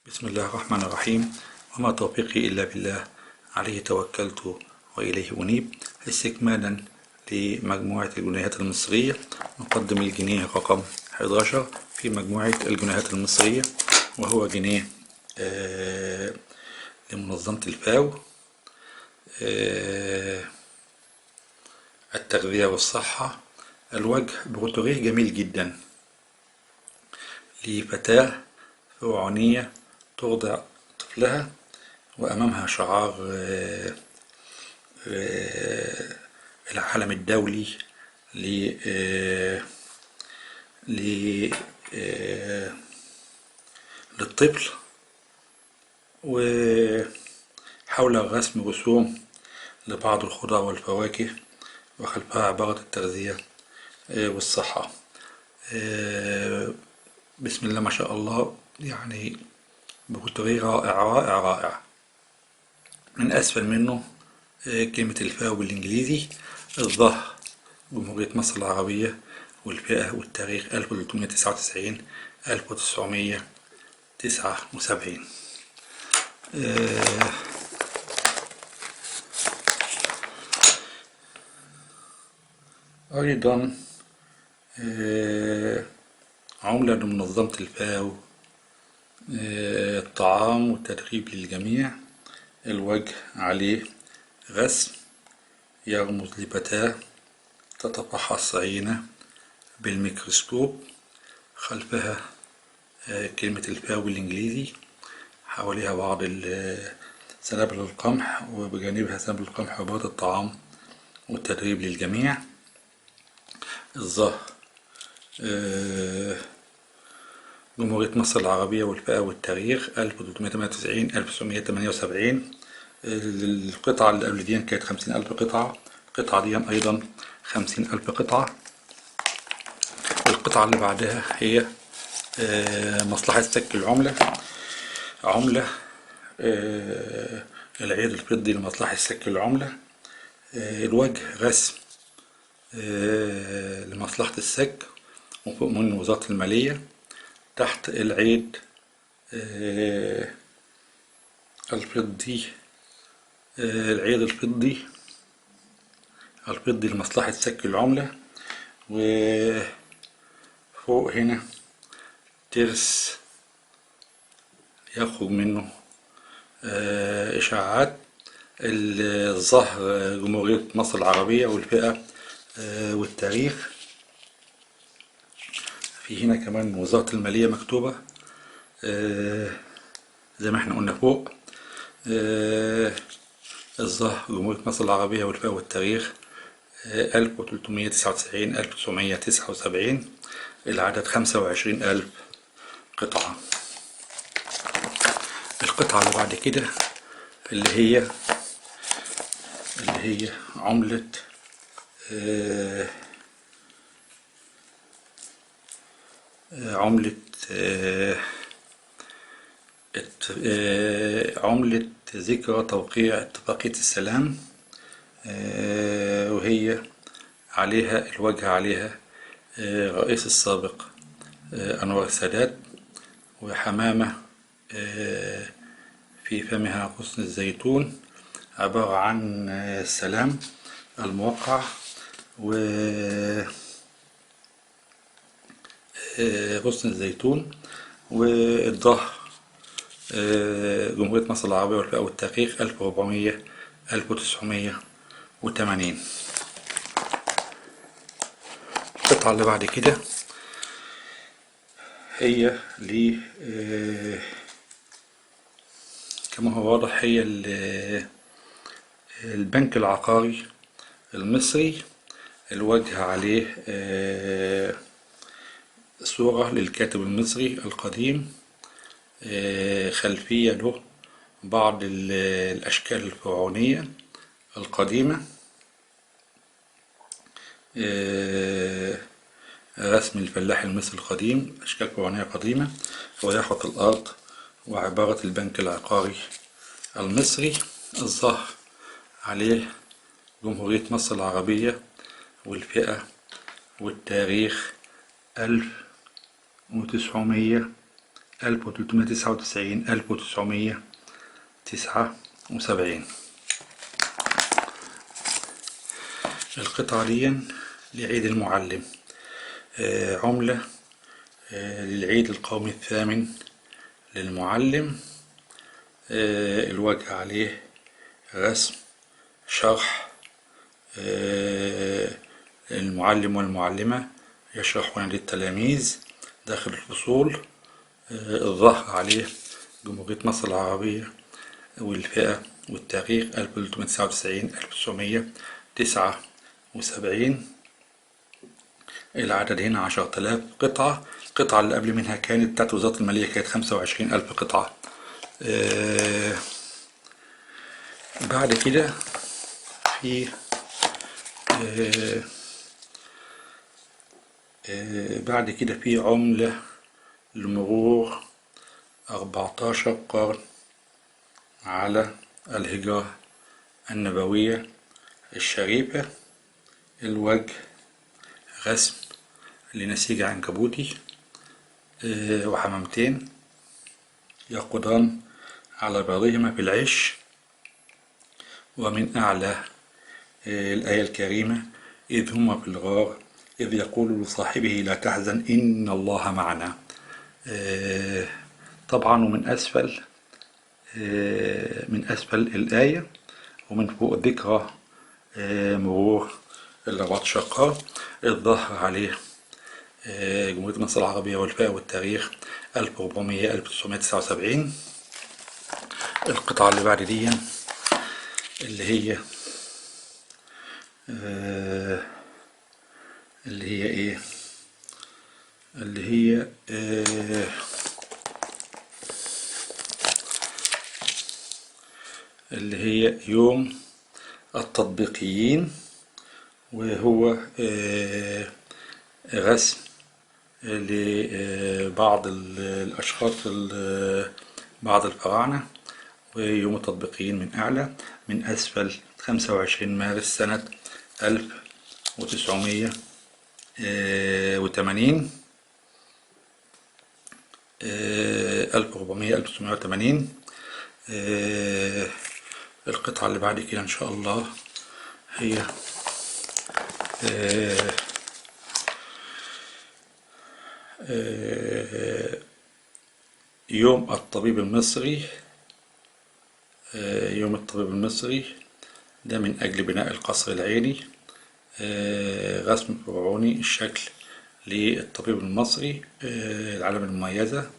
بسم الله الرحمن الرحيم. وما توفيقي إلا بالله، عليه توكلت وإليه أنيب. استكمالا لمجموعة الجنيهات المصرية، نقدم الجنيه رقم 11 في مجموعة الجنيهات المصرية، وهو جنيه لمنظمة الفاو، آه، التغذية والصحة. الوجه بروتوريه جميل جدا لفتاة فرعونية ترضع طفلها، وأمامها شعار العالم الدولي للطفل، وحول الرسم رسوم لبعض الخضار والفواكه، وخلفها عبارة التغذية والصحة. بسم الله ما شاء الله، يعني بروتوريه رائع رائع رائع. من أسفل منه كلمة الفاء بالإنجليزي، الظهر جمهورية مصر العربية، والفئة والتاريخ 1399 1979. أيضا عملة لمنظمة الفاو، الطعام والتدريب للجميع. الوجه عليه رسم يرمز لفتاة تتفحص عينة بالميكروسكوب، خلفها كلمة الفاو بالإنجليزي، حواليها بعض سنابل القمح، وبجانبها سنابل القمح وبعض الطعام والتدريب للجميع. الظهر جمهورية مصر العربية والفئة والتاريخ 1398 1978. القطعة اللي قبل دي كانت 50,000 قطعة، القطعة دي أيضا 50,000 قطعة. القطعة اللي بعدها هي مصلحة سك العملة، عملة العيد الفضي لمصلحة سك العملة. الوجه رسم لمصلحة السك، وفوق من وزارة المالية. تحت العيد الفضي، العيد الفضي لمصلحة سك العملة. وفوق هنا ترس يخرج منه إشاعات. الظهر جمهورية مصر العربية والفئة والتاريخ. في هنا كمان وزارة المالية مكتوبة زي ما احنا قلنا فوق. الظهر جمهورية مصر العربية والفئة والتاريخ 1399 1979. العدد 25,000 قطعة. القطعة اللي بعد كده اللي هي عملة عملة ذكرى توقيع اتفاقية السلام، وهي عليها الوجه عليها رئيس السابق أنور السادات، وحمامة في فمها غصن الزيتون، عبارة عن السلام الموقع، وغصن الزيتون. والظهر جمهورية مصر العربية والفئة والتاريخ 1400 1980. القطعة اللي بعد كده هي كما هو واضح هي البنك العقاري المصري. الوجه عليه صورة للكاتب المصري القديم، خلفية له بعض الأشكال الفرعونية القديمة، رسم الفلاح المصري القديم، أشكال فرعونية قديمة، ويحرث الأرض، وعبارة البنك العقاري المصري. الظهر عليه جمهورية مصر العربية والفئة والتاريخ 1979. 1399 1979. القطعة دي لعيد المعلم، عملة للعيد القومي الثامن للمعلم. الوجه عليه رسم شرح المعلم والمعلمة يشرحون للتلاميذ داخل الفصول. الظهر عليه جمهورية مصر العربية والفئة والتاريخ 1399 1979. العدد هنا 10,000 قطعة. القطعة اللي قبل منها كانت بتاعت وزارة المالية، كانت 25,000 قطعة. بعد كده في عملة لمرور 14 قرن على الهجرة النبوية الشريفة. الوجه رسم لنسيج عنكبوتي وحمامتين يرقدان على بيضهما بالعش. ومن أعلى الآية الكريمة: إذ هما في الغار إذ يقول لصاحبه لا تحزن إن الله معنا. طبعا ومن أسفل الآية ومن فوق ذكرى مرور 14 قرن. الظهر عليه جمهورية مصر العربية والفئة والتاريخ 1400 1979. القطعة اللي بعد دي اللي هي ايه اللي هي يوم التطبيقيين، وهو رسم لبعض الأشخاص بعض الفراعنة. ويوم التطبيقيين من أعلى، من أسفل 25 مارس سنة 1980 1400 1980. القطعة اللي بعد كده إن شاء الله هي يوم الطبيب المصري. يوم الطبيب المصري ده من أجل بناء القصر العيني. رسم فرعوني الشكل للطبيب المصري، العلامة المميزة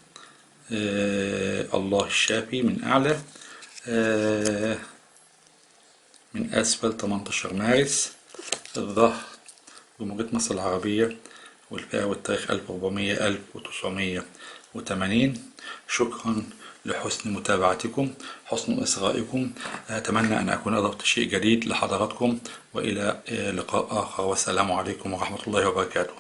الله الشافي من أعلى. من أسفل 18 مارس. الظهر جمهورية مصر العربية والفئة والتاريخ 1400 1980. شكرا لحسن متابعتكم، حسن إصغائكم. أتمنى أن أكون أضفت شيء جديد لحضراتكم، وإلى لقاء آخر، والسلام عليكم ورحمة الله وبركاته.